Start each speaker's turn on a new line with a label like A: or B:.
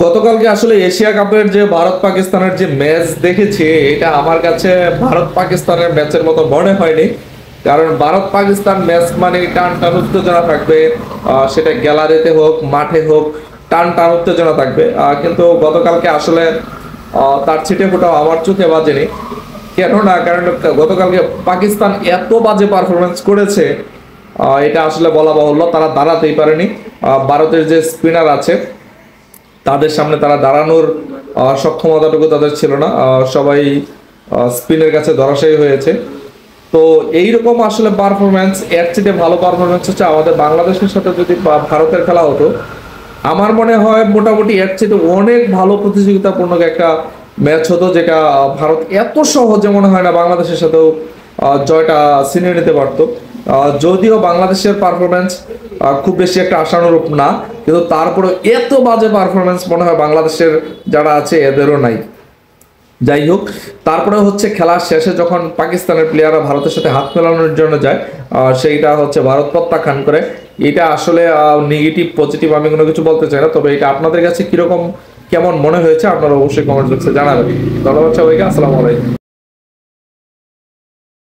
A: গতকালকে আসলে এশিয়া কাপের যে ভারত পাকিস্তানের যে ম্যাচ দেখেছি, এটা আমার কাছে ভারত পাকিস্তানের ম্যাচের মতো মনে হয়নি। কারণ ভারত পাকিস্তান ম্যাচ মানে টান টান উত্তেজনা থাকবে, সেটা গ্যালারিতে হোক মাঠে হোক, টান টান উত্তেজনা থাকবে। কিন্তু গতকালকে আসলে তার ছিটে ফোটাও আমার চোখে বাজেনি। কেন না, কারণ গতকালকে পাকিস্তান এত বাজে পারফরমেন্স করেছে, এটা আসলে বলা বাহুল্য। তারা দাঁড়াতেই পারেনি। ভারতের যে স্পিনার আছে তাদের সামনে তারা দাঁড়ানোর সক্ষমতাটুকু তাদের ছিল না। সবাই স্পিনের কাছে ধরাশায়ী হয়েছে। তো এইরকম আসলে পারফরমেন্স, এর চেয়ে ভালো পারফরমেন্স হচ্ছে আমাদের বাংলাদেশের সাথে যদি ভারতের খেলা হতো, আমার মনে হয় মোটামুটি এর চেয়ে অনেক ভালো প্রতিযোগিতাপূর্ণ একটা ম্যাচ হতো, যেটা ভারত এত সহজে মনে হয় না বাংলাদেশের সাথেও জয়টা ছিনিয়ে নিতে পারতো। যদিও বাংলাদেশের পারফরমেন্স খুব বেশি একটা আশানুরূপ না, কিন্তু তারপরে এত বাজে পারফরমেন্স মনে হয় বাংলাদেশের যারা আছে এদেরও নাই। যাই হোক, তারপরে হচ্ছে খেলার শেষে যখন পাকিস্তানের প্লেয়াররা ভারতের সাথে হাত মেলানোর জন্য যায়, সেইটা হচ্ছে ভারত প্রত্যাখ্যান করে। এটা আসলে নেগেটিভ পজিটিভ আমি কোনো কিছু বলতে চাই না, তবে এটা আপনাদের কাছে কিরকম কেমন মনে হয়েছে আপনারা অবশ্যই কমেন্ট বক্সে জানাবেন। ধন্যবাদ সবাইকে, আসসালামু আলাইকুম।